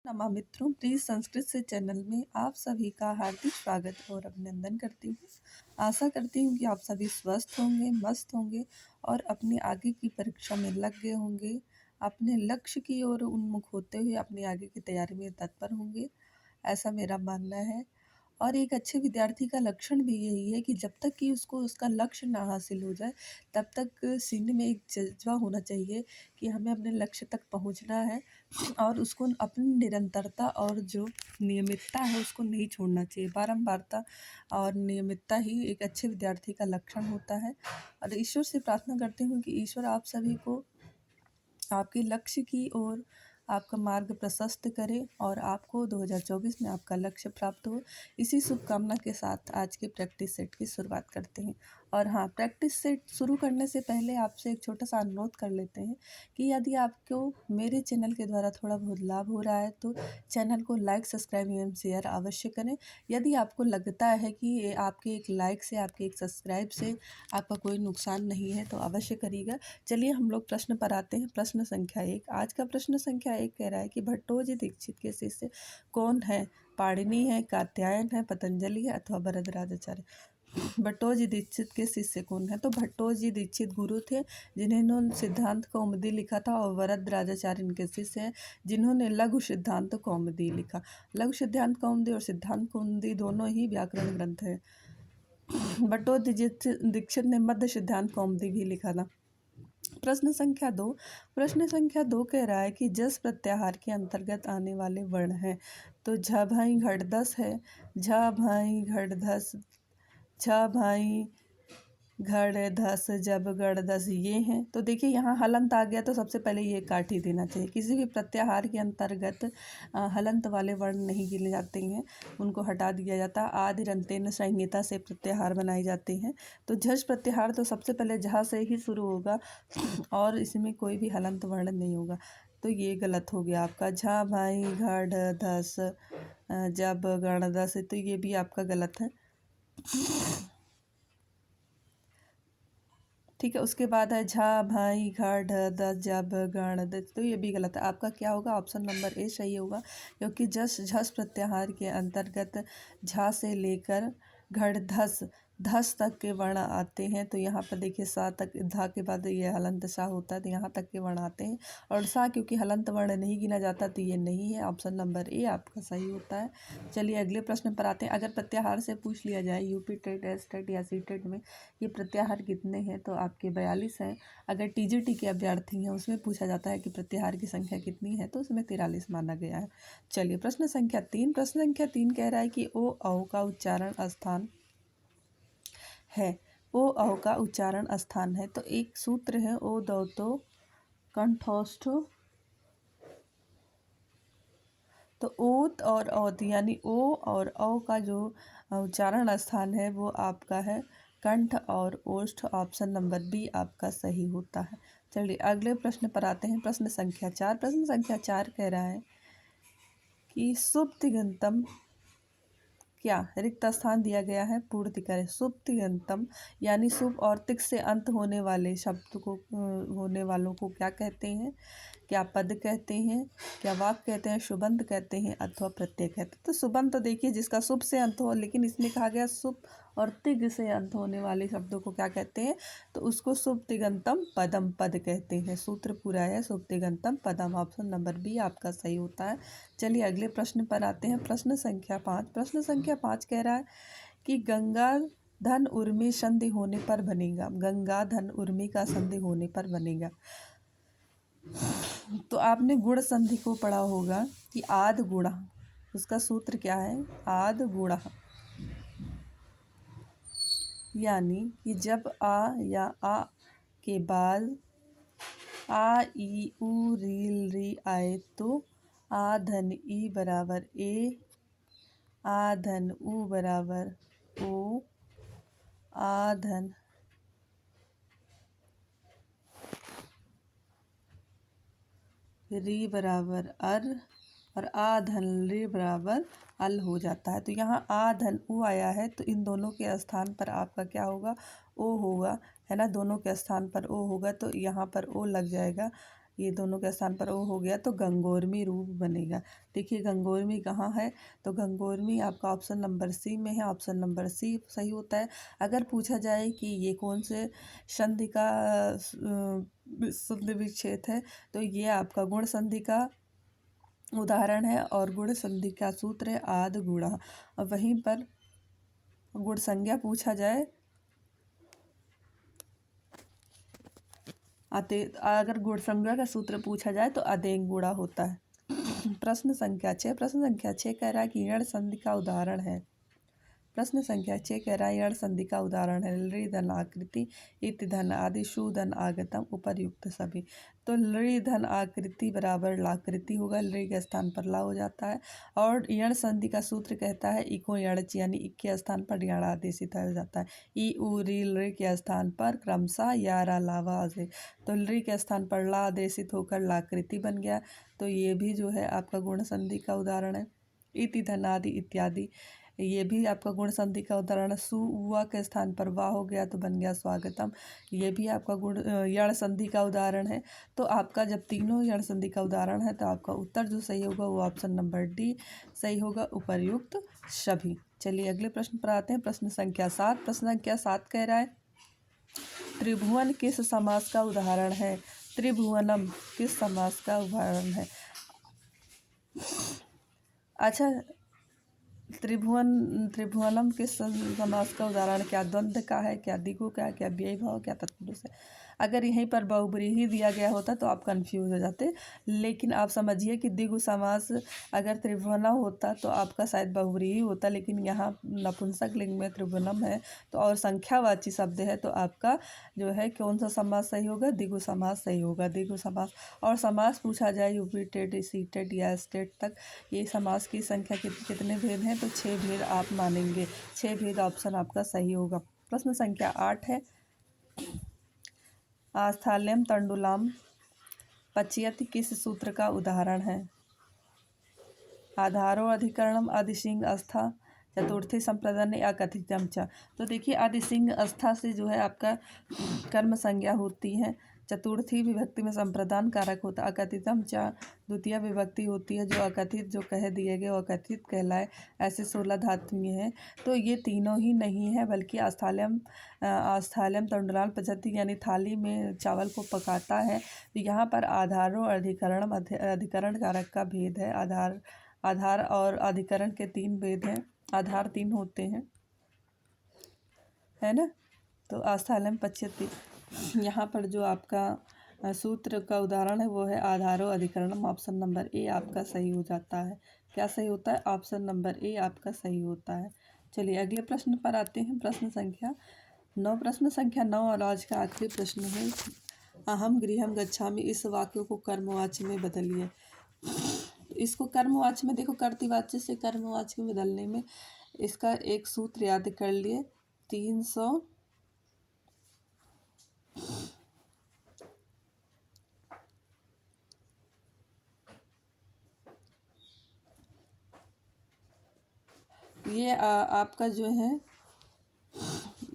नमा मित्रों, प्लीज संस्कृत से चैनल में आप सभी का हार्दिक स्वागत और अभिनंदन करती हूँ। आशा करती हूँ कि आप सभी स्वस्थ होंगे, मस्त होंगे और अपनी आगे की परीक्षा में लग गए होंगे। अपने लक्ष्य की ओर उन्मुख होते हुए अपनी आगे की तैयारी में तत्पर होंगे, ऐसा मेरा मानना है। और एक अच्छे विद्यार्थी का लक्षण भी यही है कि जब तक कि उसको उसका लक्ष्य ना हासिल हो जाए, तब तक सीने में एक जज्बा होना चाहिए कि हमें अपने लक्ष्य तक पहुंचना है और उसको अपनी निरंतरता और जो नियमितता है उसको नहीं छोड़ना चाहिए। बारंबारता और नियमितता ही एक अच्छे विद्यार्थी का लक्षण होता है। और ईश्वर से प्रार्थना करती हूँ कि ईश्वर आप सभी को आपके लक्ष्य की ओर आपका मार्ग प्रशस्त करे और आपको 2024 में आपका लक्ष्य प्राप्त हो। इसी शुभकामना के साथ आज के प्रैक्टिस सेट की शुरुआत करते हैं। और हाँ, प्रैक्टिस सेट शुरू करने से पहले आपसे एक छोटा सा अनुरोध कर लेते हैं कि यदि आपको मेरे चैनल के द्वारा थोड़ा बहुत लाभ हो रहा है तो चैनल को लाइक, सब्सक्राइब एवं शेयर अवश्य करें। यदि आपको लगता है कि आपके एक लाइक से, आपके एक सब्सक्राइब से आपका कोई नुकसान नहीं है तो अवश्य करिएगा। चलिए हम लोग प्रश्न पर आते हैं। प्रश्न संख्या 1। आज का प्रश्न संख्या 1 कह रहा है कि भट्टोजी दीक्षित के शिष्य कौन है? पाणिनि है, कात्यायन है, पतंजलि है अथवा वरदराजाचार्य। भट्टोजी दीक्षित के शिष्य कौन है? तो भट्टोजी दीक्षित गुरु थे जिन्होंने सिद्धांत कौमुदी लिखा था और वरदराजाचार्य इनके शिष्य हैं जिन्होंने लघु सिद्धांत कौमुदी लिखा। लघु सिद्धांत कौमुदी और सिद्धांत कौमुदी दोनों ही व्याकरण ग्रंथ है। भट्टोजी दीक्षित ने मध्य सिद्धांत कौमुदी भी लिखा था। प्रश्न संख्या 2। प्रश्न संख्या 2 कह रहा है कि जस प्रत्याहार के अंतर्गत आने वाले वर्ण हैं। तो झ भाई घड़दस है, झ भाई घड़धस, झ भाई घड़ धस, जब गढ़ दस, ये हैं। तो देखिए यहाँ हलंत आ गया तो सबसे पहले ये काट ही देना चाहिए। किसी भी प्रत्याहार के अंतर्गत हलंत वाले वर्ण नहीं गिने जाते हैं, उनको हटा दिया जाता है। आदि रंतेन संहिता से प्रत्याहार बनाए जाते हैं। तो झस प्रत्याहार तो सबसे पहले झा से ही शुरू होगा और इसमें कोई भी हलंत वर्ण नहीं होगा। तो ये गलत हो गया आपका। झा भाई घड़ धस, जब गण दस, तो ये भी आपका गलत है। ठीक है, उसके बाद है झा भाई घड़ द, जब गण द, तो ये भी गलत है। आपका क्या होगा? ऑप्शन नंबर ए सही होगा, क्योंकि जस झस प्रत्याहार के अंतर्गत झा से लेकर घड़ धस, धस तक के वर्ण आते हैं। तो यहाँ पर देखिए सा तक, धा के बाद ये हलंत सा होता है तो यहाँ तक के वर्ण आते हैं। और सा क्योंकि हलंत वर्ण नहीं गिना जाता तो ये नहीं है। ऑप्शन नंबर ए आपका सही होता है। चलिए अगले प्रश्न पर आते हैं। अगर प्रत्याहार से पूछ लिया जाए यूपी टेट, एस टेट या सी टेट में ये प्रत्याहार कितने हैं तो आपके 42 हैं। अगर टीजीटी के अभ्यर्थी हैं उसमें पूछा जाता है कि प्रत्याहार की संख्या कितनी है तो उसमें 43 माना गया है। चलिए प्रश्न संख्या 3। प्रश्न संख्या 3 कह रहा है कि ओ औ का उच्चारण स्थान है। ओ औ का उच्चारण स्थान है। तो एक सूत्र है ओ दो तो कंठोष्ठ, तो ओत और औत यानी ओ और औ का जो उच्चारण स्थान है वो आपका है कंठ और ओष्ठ। ऑप्शन नंबर बी आपका सही होता है। चलिए अगले प्रश्न पर आते हैं। प्रश्न संख्या 4। प्रश्न संख्या 4 कह रहा है कि सुप्तिगंतम क्या रिक्त स्थान दिया गया है, पूर्ति करें। सुप्तिगंतम यानी सुप और तिक से अंत होने वाले शब्द को होने वालों को क्या कहते हैं? क्या पद कहते हैं, क्या वाक्य कहते हैं, सुबंत कहते हैं अथवा प्रत्यय कहते हैं? तो सुबंत तो देखिए जिसका सुप से अंत हो, लेकिन इसमें कहा गया सुप और तिग से अंत होने वाले शब्दों को क्या कहते हैं? तो उसको सुप्तिगंतम पदम पद कहते हैं। सूत्र पूरा है सुप्तिगंतम पदम। ऑप्शन नंबर बी आपका सही होता है। चलिए अगले प्रश्न पर आते हैं। प्रश्न संख्या 5। प्रश्न संख्या 5 कह रहा है कि गंगा धन उर्मी संधि होने पर बनेगा। गंगा धन उर्मी का संधि होने पर बनेगा। तो आपने गुण संधि को पढ़ा होगा कि आद गुणा, उसका सूत्र क्या है? आद गुणा, यानी कि जब आ या आ के बाद आ ई उ रील री आए तो आ धन ई बराबर ए, आ धन उ बराबर ओ, आ धन री बराबर अर और आ धन री बराबर अल हो जाता है। तो यहाँ आ धन उ आया है तो इन दोनों के स्थान पर आपका क्या होगा? ओ होगा, है ना। दोनों के स्थान पर ओ होगा तो यहाँ पर ओ लग जाएगा। ये दोनों के स्थान पर ओ हो गया तो गंगोरमी रूप बनेगा। देखिए गंगोरमी कहाँ है, तो गंगोरमी आपका ऑप्शन नंबर सी में है। ऑप्शन नंबर सी सही होता है। अगर पूछा जाए कि ये कौन से संधि का संधि विच्छेद है, तो ये आपका गुण संधि का उदाहरण है और गुण संधि का सूत्र है आद गुणा। और वहीं पर गुण संज्ञा पूछा जाए, अगर गुण संज्ञा का सूत्र पूछा जाए तो अदेंग गुणा होता है। प्रश्न संख्या 6 कह रहा है कि ऋण संधि का उदाहरण है। प्रश्न संख्या 6 कह रहा है ऋण संधि का उदाहरण है लृ धन आकृति इति धन आदि शु धन आगतम उपर्युक्त सभी। तो लृ धन आकृति बराबर लाकृति होगा, लृ के स्थान पर ला हो जाता है। और ऋण संधि का सूत्र कहता है इको यणच यानी इक के स्थान पर ऋण आदेशित हो जाता है। ई उ री लृ के स्थान पर क्रमशः या रा लावा आदेश, तो लृ के स्थान पर ला आदेशित होकर लाकृति बन गया। तो ये भी जो है आपका गुण संधि का उदाहरण है। इति धन आदि इत्यादि ये भी आपका गुण संधि का उदाहरण है। सु हुआ के स्थान पर वाह हो गया तो बन गया स्वागतम, ये भी आपका गुण यण संधि का उदाहरण है। तो आपका जब तीनों यण संधि का उदाहरण है तो आपका उत्तर जो सही होगा वो ऑप्शन नंबर डी सही होगा, उपर्युक्त सभी। चलिए अगले प्रश्न पर आते हैं। प्रश्न संख्या 7 कह रहा है त्रिभुवन किस समास का उदाहरण है। त्रिभुवनम किस समास का उदाहरण है। अच्छा, त्रिभुवनम किस समास का उदाहरण, क्या द्वंद्व का है, क्या द्विगु का है, क्या व्यय भाव, क्या तत्पुरुष है। अगर यहीं पर बहुब्रीहि दिया गया होता तो आप कंफ्यूज हो जाते, लेकिन आप समझिए कि द्विगु समास अगर त्रिभुवना होता तो आपका शायद बहुब्रीहि होता, लेकिन यहाँ नपुंसक लिंग में त्रिभुवनम है तो और संख्यावाची शब्द है तो आपका जो है कौन सा समास सही होगा, द्विगु समास सही होगा, द्विगु समास। और समास पूछा जाए यूपी टेट सी टेट या स्टेट तक, ये समास की संख्या कितने भेद हैं, तो 6 भेद आप मानेंगे। 6 भेद ऑप्शन आपका सही होगा। प्रश्न संख्या 8 है आस्थाल्यम तंडुलाम पच्यति किस सूत्र का उदाहरण है। आधारो अधिकरणम आदिसिंह अस्था चतुर्थी संप्रदान या कथितम च। तो देखिए आदिसिंह अस्था से जो है आपका कर्म संज्ञा होती है, चतुर्थी विभक्ति में संप्रदान कारक होता है, अकथितम च द्वितीय विभक्ति होती है, जो अकथित जो कह दिए गए वो अकथित कहलाए। ऐसे 16 धातुएं हैं, तो ये तीनों ही नहीं है बल्कि आस्थाल्यम तंडुलाम पद्धति यानी थाली में चावल को पकाता है। यहाँ पर आधारो अधिकरणम अधिकरण कारक का भेद है। आधार और अधिकरण के 3 भेद हैं, आधार 3 होते हैं, है ना। तो आस्थाल्यम पच्यति यहाँ पर जो आपका सूत्र का उदाहरण है वो है आधारो अधिकरणम। ऑप्शन नंबर ए आपका सही हो जाता है। क्या सही होता है, ऑप्शन नंबर ए आपका सही होता है। चलिए अगले प्रश्न पर आते हैं। प्रश्न संख्या 9 और आज का आखिरी प्रश्न है अहम गृहम गच्छामि इस वाक्य को कर्मवाच्य में बदलिए। इसको कर्मवाच्य में देखो, कर्तृवाच्य से कर्मवाच्य में बदलने में इसका एक सूत्र याद कर लिए 300 ये आपका जो है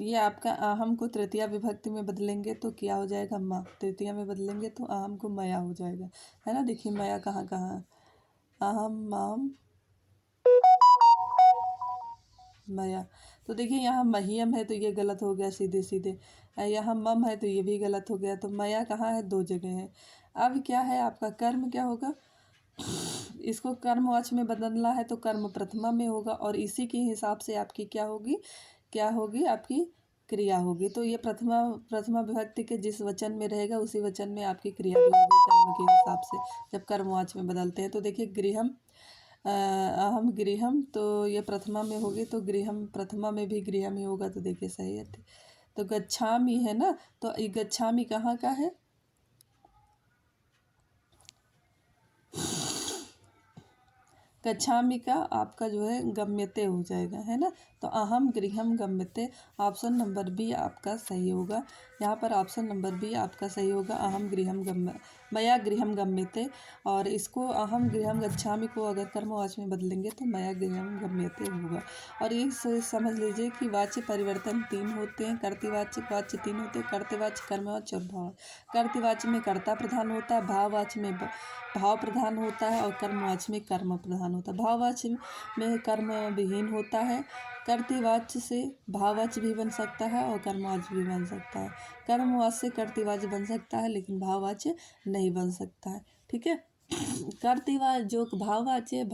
ये आपका अहम को तृतीया विभक्ति में बदलेंगे तो क्या हो जाएगा, माँ। तृतीया में बदलेंगे तो अहम को मया हो जाएगा, है ना। देखिए मया कहाँ कहाँ है, अहम माम मया। तो देखिए यहाँ महियम है तो ये गलत हो गया सीधे सीधे, यहाँ मम है तो ये भी गलत हो गया। तो मया कहाँ है, 2 जगह है। अब क्या है आपका कर्म क्या होगा, इसको कर्मवाच्य में बदलना है तो कर्म प्रथमा में होगा और इसी के हिसाब से आपकी क्या होगी आपकी क्रिया होगी। तो ये प्रथमा विभक्ति के जिस वचन में रहेगा उसी वचन में आपकी क्रिया भी होगी कर्म के हिसाब से जब कर्मवाच्य में बदलते हैं। तो देखिए गृहम अहम गृहम, तो ये प्रथमा में होगी तो गृहम प्रथमा में भी गृहम ही होगा, तो देखिए सही है। तो गच्छामि है ना, तो ये गच्छामि कहाँ का है, गच्छामि का आपका जो है गम्यते हो जाएगा, है ना। तो अहम गृहम गम्यते, ऑप्शन नंबर बी आपका सही होगा। यहाँ पर ऑप्शन नंबर बी आपका सही होगा, अहम गृहम मया गृहम गम्यते, और इसको अहम गृहम गच्छामि को अगर कर्मवाच्य में बदलेंगे तो मया गृहम गम्यते होगा। और ये समझ लीजिए कि वाच्य परिवर्तन 3 होते हैं, कर्तृवाच्य वाच्य 3 होते हैं, कर्तृवाच्य, कर्मवाच्य और भाव। कर्तृवाच्य में कर्ता प्रधान होता है, भाववाच्य में भाव प्रधान होता है और कर्मवाच्य में कर्म प्रधान होता है। भाववाच्य में कर्म विहीन होता है। कर्तृवाच्य से भाववाच्य भी बन सकता है और कर्मवाच्य भी बन सकता है। कर्मवाच्य से कर्तृवाच्य बन सकता है लेकिन भाववाच्य नहीं बन सकता है। ठीक है। कर्तृवाच्य जो भाववाच्य,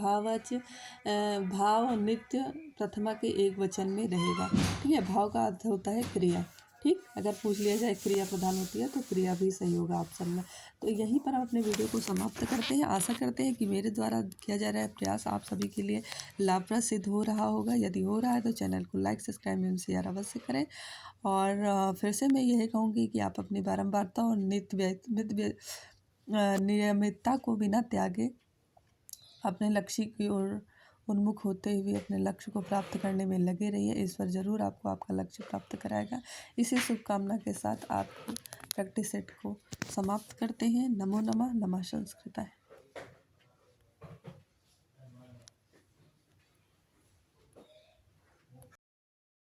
भाव नित्य प्रथमा के एक वचन में रहेगा। ठीक है। भाव का अर्थ होता है क्रिया। ठीक, अगर पूछ लिया जाए क्रिया प्रधान होती है तो क्रिया भी सही होगा ऑप्शन में। तो यहीं पर हम अपने वीडियो को समाप्त करते हैं। आशा करते हैं कि मेरे द्वारा किया जा रहा है प्रयास आप सभी के लिए लाभप्रद सिद्ध हो रहा होगा। यदि हो रहा है तो चैनल को लाइक, सब्सक्राइब एवं शेयर अवश्य करें। और फिर से मैं यही कहूँगी कि आप अपनी बारंबारता और नियमितता को बिना त्यागे अपने लक्ष्य की ओर उन्मुख होते हुए अपने लक्ष्य को प्राप्त करने में लगे रहिए। ईश्वर जरूर आपको आपका लक्ष्य प्राप्त कराएगा। इसी शुभकामना के साथ आप प्रैक्टिस सेट को समाप्त करते हैं। नमो नमः। नमः संस्कृताय।